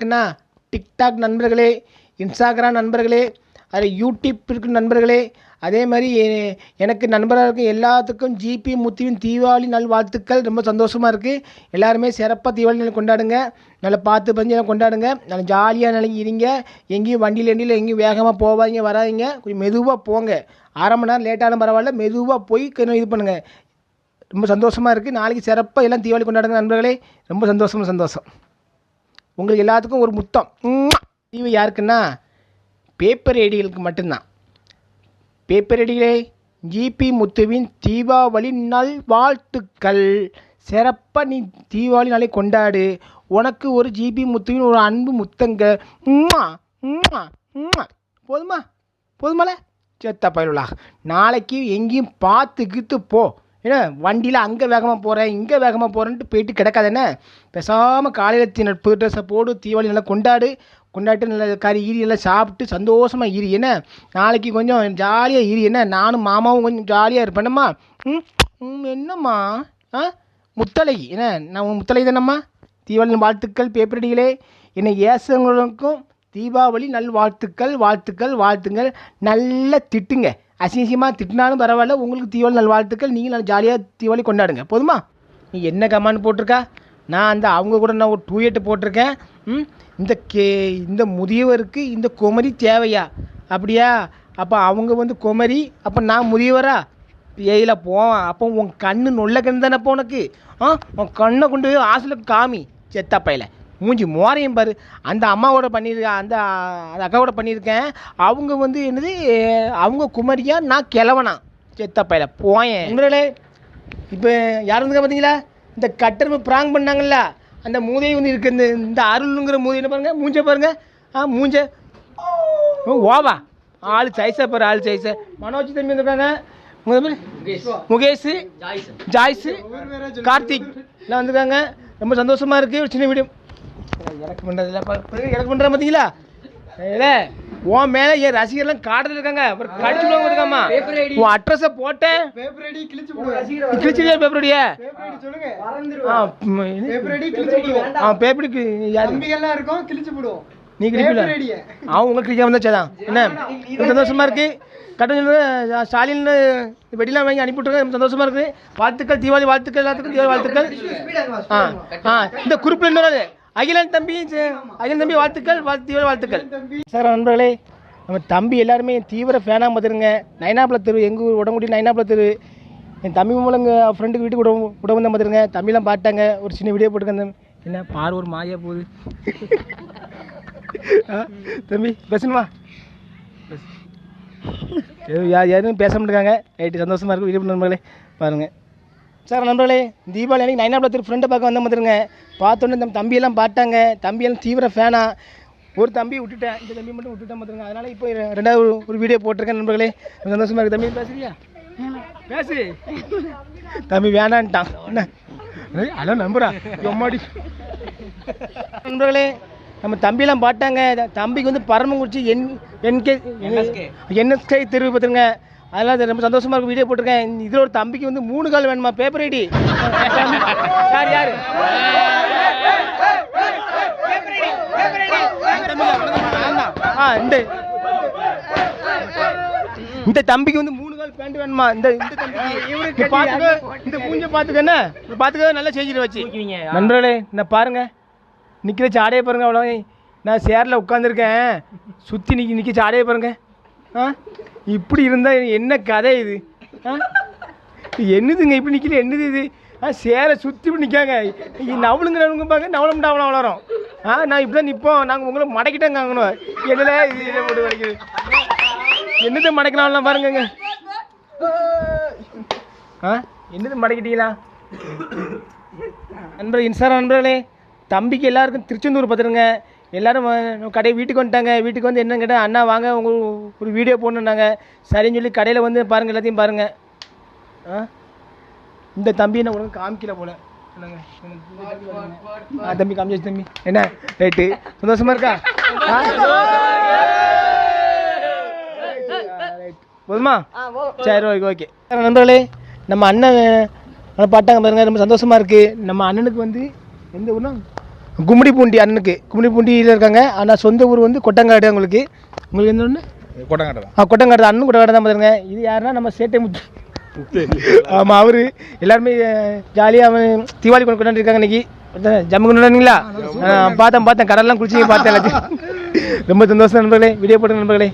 யாருக்குன்னா டிக்டாக் நண்பர்களே, இன்ஸ்டாகிராம் நண்பர்களே, அது யூடியூப் இருக்கிற நண்பர்களே, அதே மாதிரி எனக்கு நண்பராக இருக்கும் எல்லாத்துக்கும் ஜிபி முத்துவின் தீபாவளி நல்வாழ்த்துக்கள். ரொம்ப சந்தோஷமாக இருக்குது. எல்லாருமே சிறப்பாக தீபாவளி நாள் கொண்டாடுங்க. நல்லா பார்த்து பஞ்சு கொண்டாடுங்க. நல்லா ஜாலியாக நாளைக்கு இருங்க. எங்கேயும் வண்டியில் எங்கேயும் வேகமாக போவாங்க வராதிங்க. கொஞ்சம் மெதுவாக போங்க. 1/2 மணி நேரம் லேட்டாலும் பரவாயில்ல, மெதுவாக போய் கொஞ்சம் இது பண்ணுங்கள். ரொம்ப சந்தோஷமாக இருக்குது. நாளைக்கு சிறப்பாக எல்லாம் தீபாவளி கொண்டாடுங்க நண்பர்களே. ரொம்ப சந்தோஷம். உங்களுக்கு எல்லாத்துக்கும் ஒரு முத்தம். தீவு யாருக்குன்னா பேப்பர் ஐடிகளுக்கு மட்டும்தான். பேப்பர் ஐடிகளே, ஜிபி முத்துவின் தீபாவளி நல்வாழ்த்துக்கள். சிறப்பாக நீ தீபாவளி நாளை கொண்டாடு. உனக்கு ஒரு ஜிபி முத்துவின் ஒரு அன்பு முத்தங்க. போதுமால சேத்தா பயலுலா. நாளைக்கு எங்கேயும் பார்த்துக்கிட்டு போ. ஏன்னா வண்டியில் அங்கே வேகமாக போகிறேன் இங்கே வேகமாக போகிறேன்ட்டு போயிட்டு கிடக்காதுன்னு பேசாமல் காலையில் புது ட்ரெஸ்ஸை போடு. தீபாவளி நல்லா கொண்டாட்டு நல்லா கறி ஈரி எல்லாம் சாப்பிட்டு சந்தோஷமாக ஈரி. என்ன நாளைக்கு கொஞ்சம் ஜாலியாக ஈரி. என்ன நானும் மாமாவும் கொஞ்சம் ஜாலியாக இருப்பேனம்மா. என்னம்மா முத்தலை என்ன நான் முத்தலை தானம்மா. தீபாவளி வாழ்த்துக்கள். பேப்பரடிகளே, என்னை ஏசுங்களுக்கும் தீபாவளி வாழ்த்துங்கள். நல்லா திட்டுங்க. அசிங்கமாக திட்டினாலும் பரவாயில்ல. உங்களுக்கு தீபாவளி நல்வாழ்த்துக்கள். நீங்கள் நல்லா ஜாலியாக தீபாவளி கொண்டாடுங்க. போதுமா? நீ என்ன கமாண்ட் போட்டிருக்கா? நான் அவங்க கூட நான் ஒரு 2 போட்டிருக்கேன். இந்த முதியவருக்கு இந்த குமரி தேவையா? அப்படியா? அப்போ அவங்க குமரி, அப்போ நான் முதியவரா? ஏயில போவான். அப்போ உன் கண்ணு நொல்ல கண்ணு தானே உனக்கு. உன் கண்ணை கொண்டு போய் ஹாஸ்டலுக்கு காமி செத்தப்பையில். மூஞ்சி மோரையும் பாரு. அந்த அம்மாவோட பண்ணியிருக்கேன், அந்த அக்காவோட பண்ணியிருக்கேன். அவங்க என்னது, அவங்க குமரியா, நான் கிழவனா செத்தப்பையில் போயேன். உங்களே இப்போ யார் வந்துங்க பார்த்தீங்களா? இந்த கட்டர் ப்ராங் பண்ணாங்கல்ல, அந்த மூதையை இருக்கு. இந்த அருளுங்கிற மூதை என்ன பாருங்க, மூஞ்ச பாருங்க. மூஞ்ச ஓவா ஆள் சைஸா பாரு. ஆள் சைஸை மனோஜ் தம்பி வந்துருக்காங்க. முகேஷ், ஜாய்ஸு, கார்த்திக் எல்லாம் வந்துருக்காங்க. ரொம்ப சந்தோஷமாக இருக்குது. ஒரு சின்ன வீடியோ எனக்கு பண்ணுறதில்ல. எனக்கு பண்ணுறேன் பார்த்தீங்களா? இல்லை உன் மேலே என் ரசிகர்லாம் காட்டில் இருக்காங்க. அப்புறம் கடிச்சு விடுவாங்க இருக்காமா. உன் அட்ரஸை போட்டேன். கிழிச்சிடியா பேப்பரடியா? பேப்பருக்கு நீ கிழிப்பில அவங்க கிழிக்க வந்தாச்சாதான். என்ன சந்தோஷமா இருக்கு. கட்ட ஸ்டாலின் வெடிலாம் வாங்கி அனுப்பிவிட்டுருங்க. சந்தோஷமா இருக்கு. வாழ்த்துக்கள், தீபாவளி வாழ்த்துக்கள். எல்லாத்துக்கும் தீபாவளி வாழ்த்துக்கள். இந்த குறிப்பில் இன்னொரு அகிலன் தம்பி வாழ்த்துக்கள். தீவிர வாழ்த்துக்கள். சார் நண்பர்களே, நம்ம தம்பி எல்லாருமே தீவிர ஃபேனாக பார்த்துருங்க. நைனாப்புல தெரு, எங்கள் ஊர் உடம்புடி நைனாப்புல தெரு. என் தம்பி மூலம் எங்கள் ஃப்ரெண்டுக்கு வீட்டுக்கு விட வந்தால் பார்த்துருங்க. தம்பிலாம் பாட்டாங்க. ஒரு சின்ன வீடியோ போட்டுருங்க. என்ன பாரு ஒரு மாயா போகுது. தம்பி பேசணுமா? யாரும் பேச மாட்டேங்காங்க. ரைட்டு, சந்தோஷமாக இருக்கும். வீடியோ நண்பர்களே பாருங்கள். சார் நண்பர்களே, தீபாவளி அன்றைக்கி நைனாப்புல தெரு ஃப்ரெண்டை பார்க்க வந்தால் பார்த்துருங்க. பார்த்தோன்னே நம்ம தம்பியெல்லாம் பாட்டாங்க. தம்பியெல்லாம் தீவிர ஃபேனா. ஒரு தம்பி விட்டுட்டேன், இந்த தம்பி மட்டும் விட்டுட்டேன் பார்த்துருங்க. அதனால் இப்போ 2வது ஒரு வீடியோ போட்டிருக்கேன் நண்பர்களே. சந்தோஷமாக இருக்குது. தம்பி பேசுறியா? பேசு. தம்பி வேணான்ட்டான். என்ன ஹலோ நம்புறா எம்மாடி. நண்பர்களே, நம்ம தம்பியெல்லாம் பாட்டாங்க. தம்பிக்கு பரமக்குறிச்சி என்எஸ்கே தெருவு பார்த்துருங்க. அதெல்லாம் ரொம்ப சந்தோஷமாக இருக்கும். வீடியோ போட்டிருக்கேன். இதில் ஒரு தம்பிக்கு 3 கால் வேணுமா? பேப்பர் ஐடி யார் இந்த தம்பிக்கு 3 கால் பேண்ட் வேணுமா? இந்த தம்பிக்கு இந்த பூஞ்சை பார்த்துக்கண்ணே பார்த்துக்க. நல்லா செஞ்சுட்டு வச்சு நண்பர்களே, நான் பாருங்க நிற்கிற சாடையை பாருங்க. அவ்வளோ நான் சேரில் உட்காந்துருக்கேன். சுற்றி நிற்க சாடையை பாருங்க. இப்படி இருந்தால் என்ன கதை இது? என்னதுங்க இப்படி நிற்கல? என்னது இது? சேரை சுற்றி இப்படி நிற்காங்க. நவளுங்கிறவங்க பாருங்க. நவளம் வளரும். நான் இப்படி தான் நிற்போம். நாங்கள் உங்களை மடக்கிட்டேங்க. என்னல இது போட்டு வரைக்குது. என்னது மடக்கலாம்லாம் பாருங்கங்க. என்னது மடக்கிட்டீங்களா நண்பர்? இன்ஸ்டாகிராம் நண்பர்களே, தம்பிக்கு எல்லாருக்கும் திருச்செந்தூர் பார்த்துருங்க. எல்லோரும் வீட்டுக்கு வந்துட்டாங்க. வீட்டுக்கு என்னன்னு கேட்டால், அண்ணா வாங்க உங்களுக்கு ஒரு வீடியோ போடணுன்னாங்க. சரின்னு சொல்லி கடையில் பாருங்கள், எல்லாத்தையும் பாருங்கள். இந்த தம்பி என்ன உனக்கு காமிக்கல போல. தம்பி காமிச்சாச்சு. தம்பி என்ன ரைட்டு, சந்தோஷமா இருக்கா? போதுமா? சரி, ஓகே. நண்பர்களே, நம்ம அண்ணன் பாட்டாங்க பாருங்க. ரொம்ப சந்தோஷமா இருக்குது. நம்ம அண்ணனுக்கு எந்த ஊர்னா கும்மிடிப்பூண்டி அண்ணனுக்கு கும்மிடிப்பூண்டியில் இருக்காங்க. ஆனால் சொந்த ஊர் வந்து கொட்டங்காடு. உங்களுக்கு எந்த ஒன்று? கொட்டங்காடு தான். கொட்டங்காடு தான். அண்ணன் கொட்டங்காடு தான் பார்த்துருங்க. இது யாருன்னா நம்ம சேட்டை முத்து. ஆமாம், அவர் எல்லாருமே ஜாலியாக அவன் தீபாவளி கொண்டாந்துருக்காங்க இன்னைக்கு. ஜம்மு கொண்டாடுங்களா? பார்த்தேன் கடல்லாம் குளிச்சு பார்த்தேன் எல்லாத்தையும். ரொம்ப சந்தோஷம் நண்பர்களே. வீடியோ போட்டு நண்பர்களே.